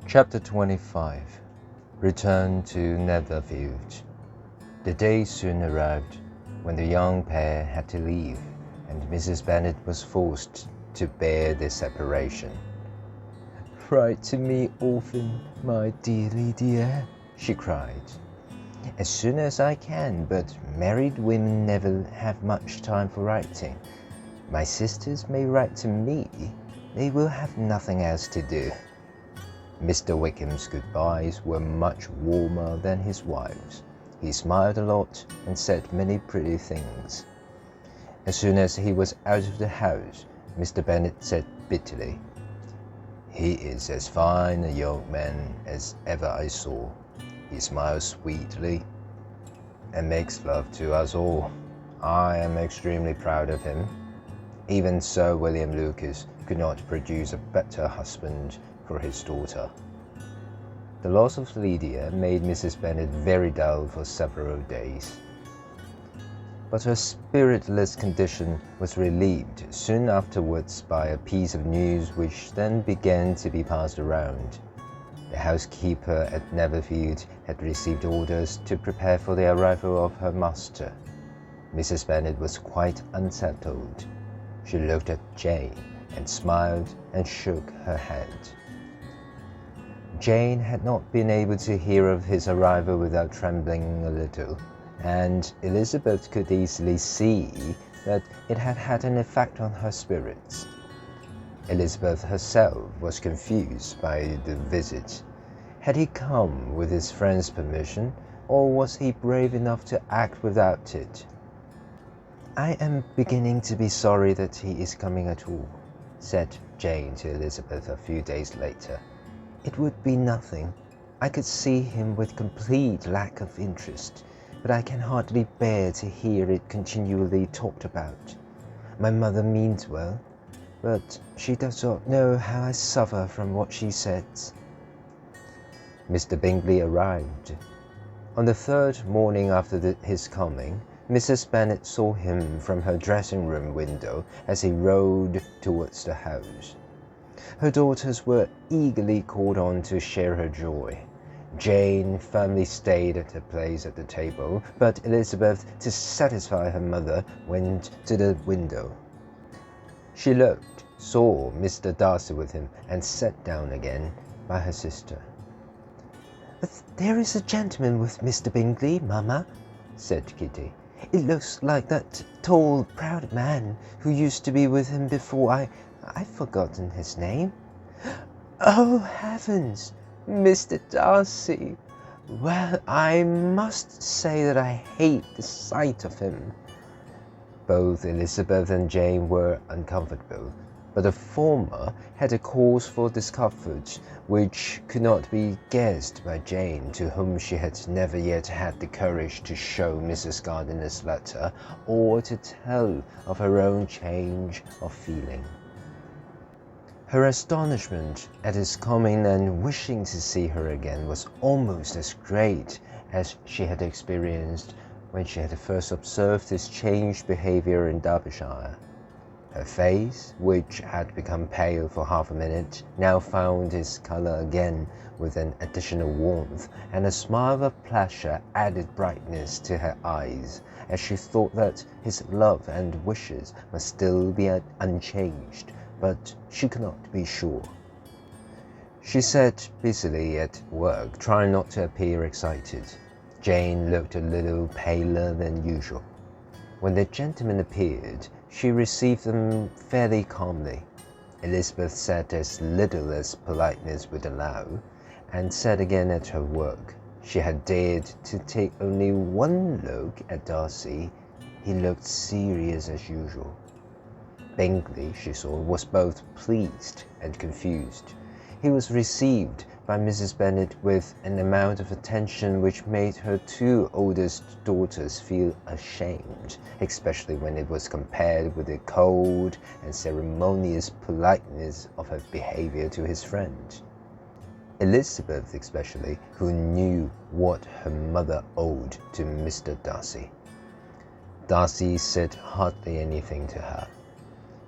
Chapter 25. Return to Netherfield. The day soon arrived when the young pair had to leave, and Mrs. Bennet was forced to bear the separation. "Write to me often, my dearly dear," she cried. "As soon as I can, but married women never have much time for writing. My sisters may write to me, they will have nothing else to do." Mr. Wickham's goodbyes were much warmer than his wife's. He smiled a lot and said many pretty things. As soon as he was out of the house, Mr. Bennet said bitterly, "He is as fine a young man as ever I saw. He smiles sweetly and makes love to us all. I am extremely proud of him. Even Sir William Lucas could not produce a better husband for his daughter." The loss of Lydia made Mrs. Bennet very dull for several days, but her spiritless condition was relieved soon afterwards by a piece of news which then began to be passed around. The housekeeper at Netherfield had received orders to prepare for the arrival of her master. Mrs. Bennet was quite unsettled. She looked at Jane and smiled and shook her hand. Jane had not been able to hear of his arrival without trembling a little, and Elizabeth could easily see that it had had an effect on her spirits. Elizabeth herself was confused by the visit. Had he come with his friend's permission, or was he brave enough to act without it? "I am beginning to be sorry that he is coming at all," said Jane to Elizabeth a few days later. "It would be nothing. I could see him with complete lack of interest, but I can hardly bear to hear it continually talked about. My mother means well, but she does not know how I suffer from what she says." Mr. Bingley arrived. On the third morning after his coming, Mrs. Bennet saw him from her dressing-room window as he rode towards the house. Her daughters were eagerly called on to share her joy. Jane firmly stayed at her place at the table, but Elizabeth, to satisfy her mother, went to the window. She looked, saw Mr. Darcy with him, and sat down again by her sister. "There is a gentleman with Mr. Bingley, mamma," said Kitty. "It looks like that tall, proud man who used to be with him before. I've forgotten his name." "Oh, heavens! Mr. Darcy! Well, I must say that I hate the sight of him." Both Elizabeth and Jane were uncomfortable, but the former had a cause for discomfort which could not be guessed by Jane, to whom she had never yet had the courage to show Mrs. Gardiner's letter, or to tell of her own change of feeling. Her astonishment at his coming and wishing to see her again was almost as great as she had experienced when she had first observed his changed behaviour in Derbyshire. Her face, which had become pale for half a minute, now found its colour again with an additional warmth, and a smile of pleasure added brightness to her eyes, as she thought that his love and wishes must still be unchanged, but she could not be sure. She sat busily at work, trying not to appear excited. Jane looked a little paler than usual. When the gentlemen appeared, she received them fairly calmly. Elizabeth said as little as politeness would allow, and sat again at her work. She had dared to take only one look at Darcy. He looked serious as usual. Bingley, she saw, was both pleased and confused. He was received by Mrs. Bennet with an amount of attention which made her two oldest daughters feel ashamed, especially when it was compared with the cold and ceremonious politeness of her behaviour to his friend. Elizabeth especially, who knew what her mother owed to Mr. Darcy. Darcy said hardly anything to her.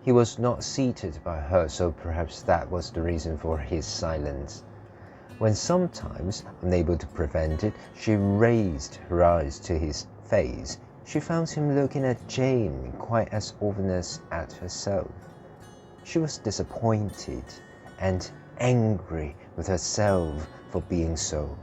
He was not seated by her, so perhaps that was the reason for his silence. when sometimes, unable to prevent it, she raised her eyes to his face, she found him looking at Jane quite as often as at herself. She was disappointed and angry with herself for being so.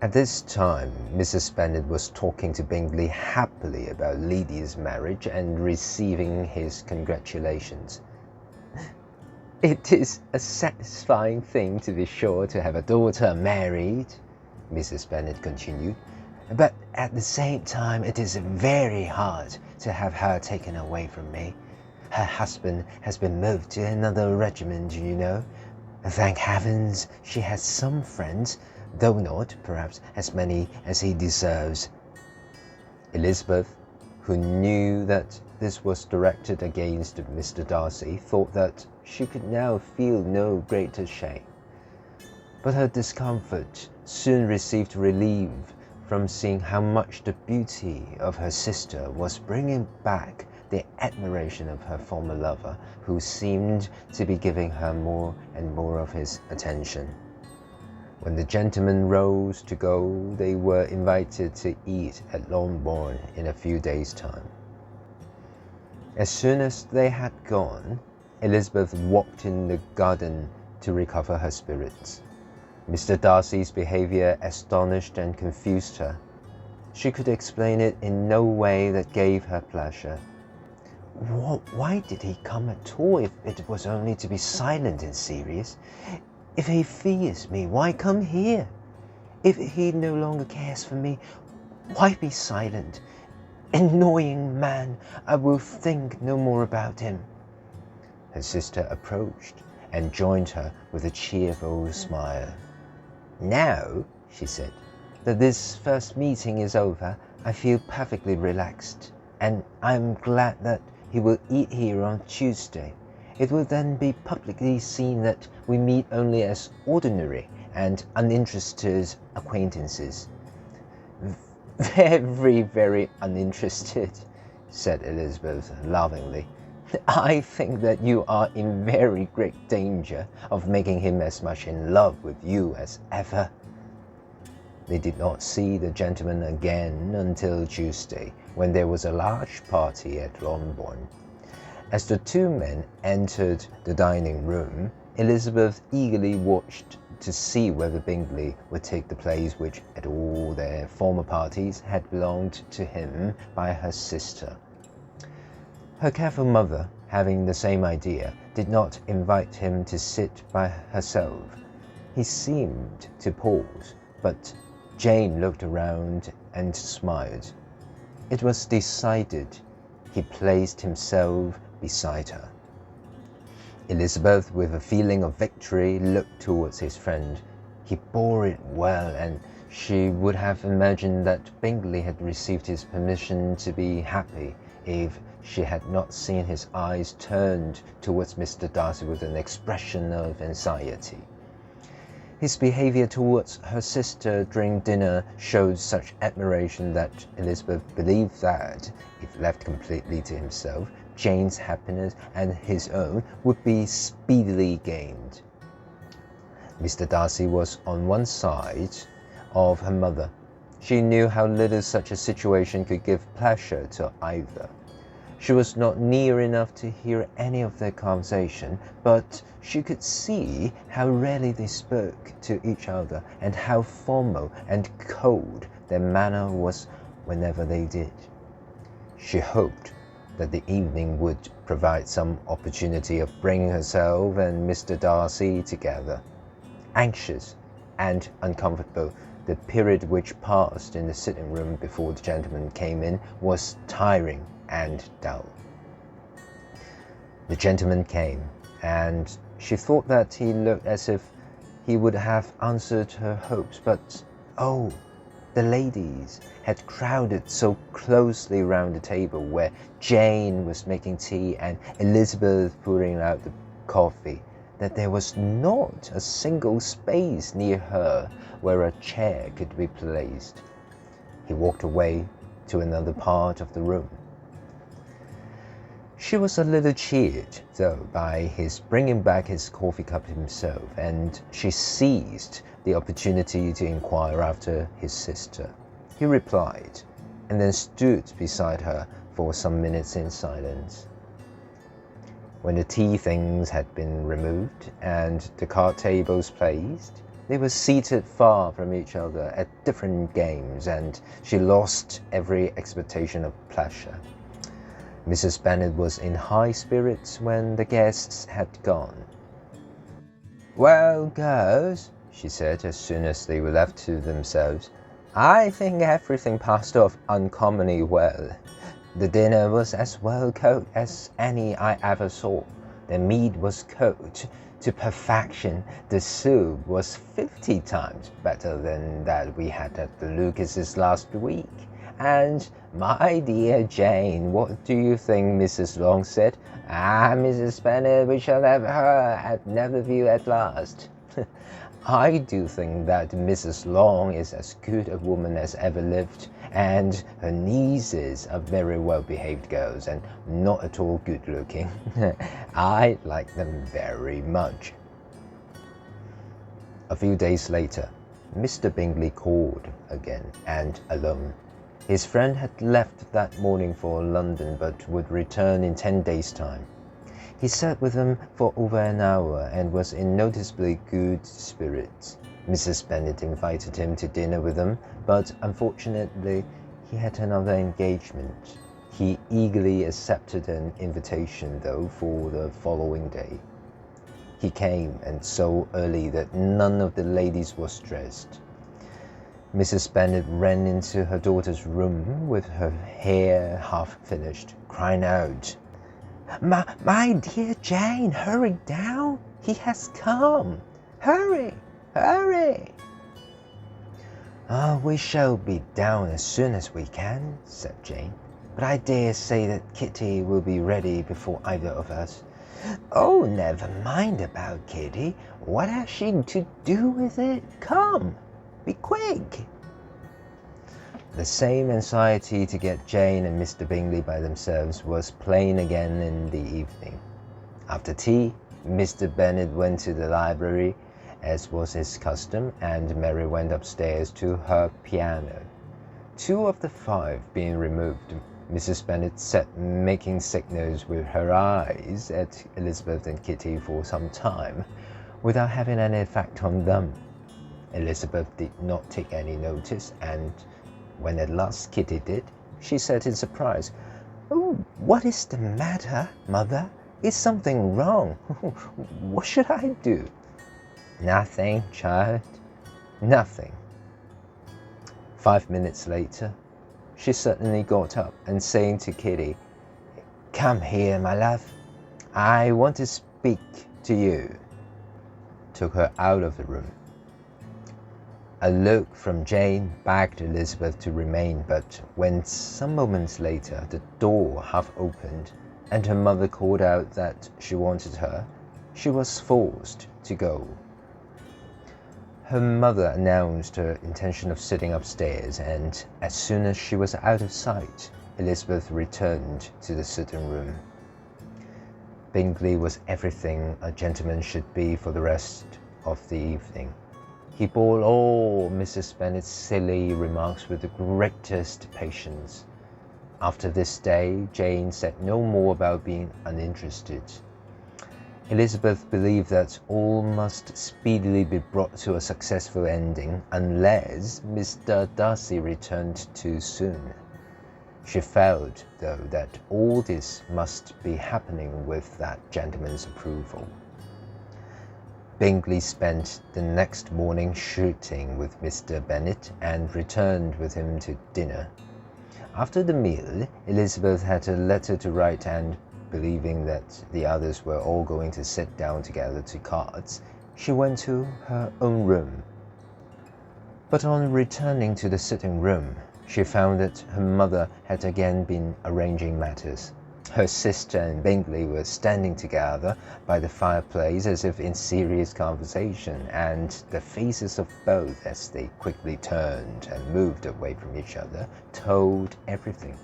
At this time, Mrs. Bennet was talking to Bingley happily about Lydia's marriage and receiving his congratulations. "It is a satisfying thing, to be sure, to have a daughter married," Mrs. Bennet continued, "but at the same time it is very hard to have her taken away from me. Her husband has been moved to another regiment, you know. Thank heavens she has some friends, though not, perhaps, as many as he deserves." Elizabeth, who knew that this was directed against Mr. Darcy, thought that she could now feel no greater shame. But her discomfort soon received relief from seeing how much the beauty of her sister was bringing back the admiration of her former lover, who seemed to be giving her more and more of his attention. When the gentlemen rose to go, they were invited to eat at Longbourn in a few days' time. As soon as they had gone, Elizabeth walked in the garden to recover her spirits. Mr. Darcy's behaviour astonished and confused her. She could explain it in no way that gave her pleasure. Why did he come at all if it was only to be silent and serious? If he fears me, why come here? If he no longer cares for me, why be silent? Annoying man, I will think no more about him. Her sister approached and joined her with a cheerful smile. "Now," she said, "that this first meeting is over, I feel perfectly relaxed, and I am glad that he will eat here on Tuesday. It will then be publicly seen that we meet only as ordinary and uninterested acquaintances." "Very, very uninterested," said Elizabeth laughingly. "I think that you are in very great danger of making him as much in love with you as ever." They did not see the gentleman again until Tuesday, when there was a large party at Longbourn. As the two men entered the dining-room, Elizabeth eagerly watched to see whether Bingley would take the place which, at all their former parties, had belonged to him by her sister. Her careful mother, having the same idea, did not invite him to sit by herself. He seemed to pause, but Jane looked around and smiled. It was decided. He placed himself beside her. Elizabeth, with a feeling of victory, looked towards his friend. He bore it well, and she would have imagined that Bingley had received his permission to be happy if she had not seen his eyes turned towards Mr. Darcy with an expression of anxiety. His behaviour towards her sister during dinner showed such admiration that Elizabeth believed that, if left completely to himself, Jane's happiness and his own would be speedily gained. Mr. Darcy was on one side of her mother. She knew how little such a situation could give pleasure to either. She was not near enough to hear any of their conversation, but she could see how rarely they spoke to each other, and how formal and cold their manner was whenever they did. She hoped that the evening would provide some opportunity of bringing herself and Mr. Darcy together. Anxious and uncomfortable, the period which passed in the sitting-room before the gentlemen came in was tiring and dull. The gentleman came, and she thought that he looked as if he would have answered her hopes, but oh, the ladies had crowded so closely round the table where Jane was making tea and Elizabeth pouring out the coffee, that there was not a single space near her where a chair could be placed. He walked away to another part of the room. She was a little cheered, though, by his bringing back his coffee cup himself, and she seized the opportunity to inquire after his sister. He replied, and then stood beside her for some minutes in silence. When the tea things had been removed and the card tables placed, they were seated far from each other at different games, and she lost every expectation of pleasure. Mrs. Bennet was in high spirits when the guests had gone. "Well, girls," she said as soon as they were left to themselves, "I think everything passed off uncommonly well. The dinner was as well cooked as any I ever saw. The meat was cooked to perfection. The soup was 50 times better than that we had at the Lucases last week. And, my dear Jane, what do you think Mrs. Long said? 'Ah, Mrs. Bennet, we shall have her at Netherview at last.' I do think that Mrs. Long is as good a woman as ever lived, and her nieces are very well-behaved girls, and not at all good-looking. I like them very much." A few days later, Mr. Bingley called again, and alone. His friend had left that morning for London, but would return in 10 days' time. He sat with them for over an hour, and was in noticeably good spirits. Mrs. Bennet invited him to dinner with them, but unfortunately he had another engagement. He eagerly accepted an invitation, though, for the following day. He came, and so early that none of the ladies was dressed. Mrs. Bennet ran into her daughter's room with her hair half finished, crying out, My dear Jane, hurry down! He has come! Hurry! Hurry!" "We shall be down as soon as we can," said Jane. "But I dare say that Kitty will be ready before either of us." "Oh, never mind about Kitty. What has she to do with it? Come, be quick." The same anxiety to get Jane and Mr. Bingley by themselves was plain again in the evening. After tea, Mr. Bennet went to the library, as was his custom, and Mary went upstairs to her piano. 2 of the 5 being removed, Mrs. Bennet sat making signals with her eyes at Elizabeth and Kitty for some time, without having any effect on them. Elizabeth did not take any notice, and when at last Kitty did, she said in surprise, "Oh, what is the matter, mother? Is something wrong? What should I do?" "Nothing, child, nothing." 5 minutes later, she suddenly got up, and saying to Kitty, "Come here, my love, I want to speak to you," took her out of the room. A look from Jane begged Elizabeth to remain, but when some moments later the door half opened, and her mother called out that she wanted her, she was forced to go. Her mother announced her intention of sitting upstairs, and as soon as she was out of sight, Elizabeth returned to the sitting-room. Bingley was everything a gentleman should be for the rest of the evening. He bore all Mrs. Bennet's silly remarks with the greatest patience. After this day, Jane said no more about being uninterested. Elizabeth believed that all must speedily be brought to a successful ending, unless Mr. Darcy returned too soon. She felt, though, that all this must be happening with that gentleman's approval. Bingley spent the next morning shooting with Mr. Bennet, and returned with him to dinner. After the meal, Elizabeth had a letter to write, and, believing that the others were all going to sit down together to cards, she went to her own room. But on returning to the sitting-room, she found that her mother had again been arranging matters. Her sister and Bingley were standing together by the fireplace as if in serious conversation, and the faces of both, as they quickly turned and moved away from each other, told everything.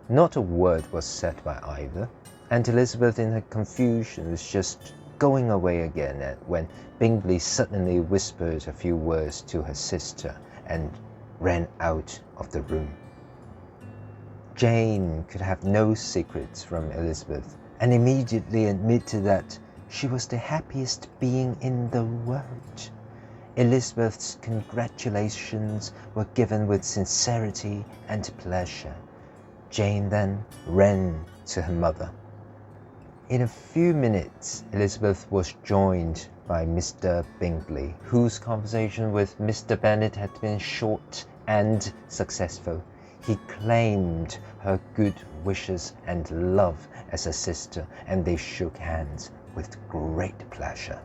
Not a word was said by either, and Elizabeth in her confusion was just going away again when Bingley suddenly whispered a few words to her sister and ran out of the room. Jane could have no secrets from Elizabeth, and immediately admitted that she was the happiest being in the world. Elizabeth's congratulations were given with sincerity and pleasure. Jane then ran to her mother. In a few minutes, Elizabeth was joined by Mr. Bingley, whose conversation with Mr. Bennet had been short and successful. He claimed her good wishes and love as a sister, and they shook hands with great pleasure.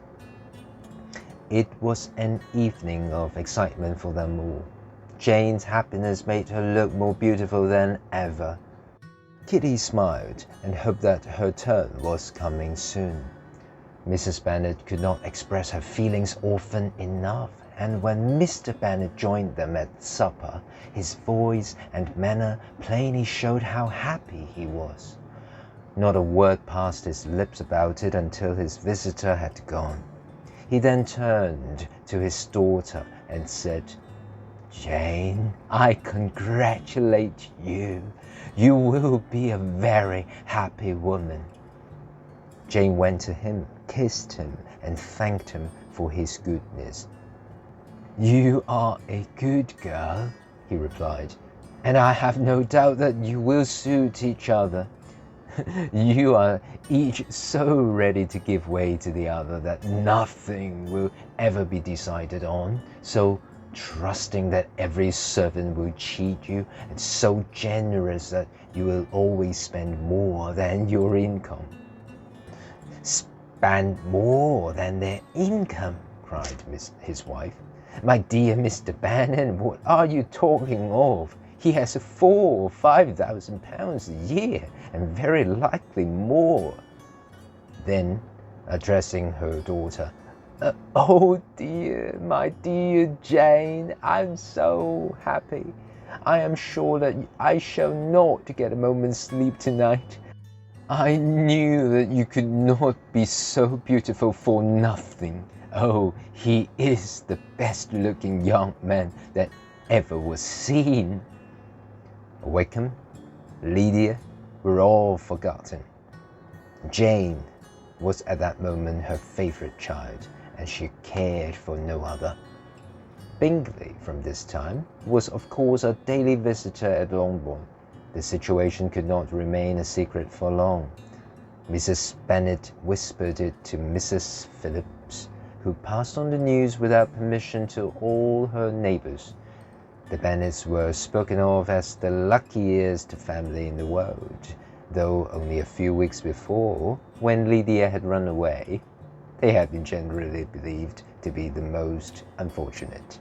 It was an evening of excitement for them all. Jane's happiness made her look more beautiful than ever. Kitty smiled and hoped that her turn was coming soon. Mrs. Bennet could not express her feelings often enough, and when Mr. Bennet joined them at supper, his voice and manner plainly showed how happy he was. Not a word passed his lips about it until his visitor had gone. He then turned to his daughter and said, "Jane, I congratulate you. You will be a very happy woman." Jane went to him, kissed him, and thanked him for his goodness. "You are a good girl," he replied, "and I have no doubt that you will suit each other. You are each so ready to give way to the other that nothing will ever be decided on, so trusting that every servant will cheat you, and so generous that you will always spend more than your income." "Spend more than their income?" cried his wife. "My dear Mr. Bennet, what are you talking of? He has £4,000 or £5,000 a year, and very likely more." Then, addressing her daughter, "Oh dear, my dear Jane, I'm so happy. I am sure that I shall not get a moment's sleep tonight. I knew that you could not be so beautiful for nothing. Oh, he is the best looking young man that ever was seen." Wickham, Lydia were all forgotten. Jane was at that moment her favourite child, and she cared for no other. Bingley, from this time, was of course a daily visitor at Longbourn. The situation could not remain a secret for long. Mrs. Bennet whispered it to Mrs. Phillips, who passed on the news without permission to all her neighbours. The Bennets were spoken of as the luckiest family in the world, though only a few weeks before, when Lydia had run away, they had been generally believed to be the most unfortunate.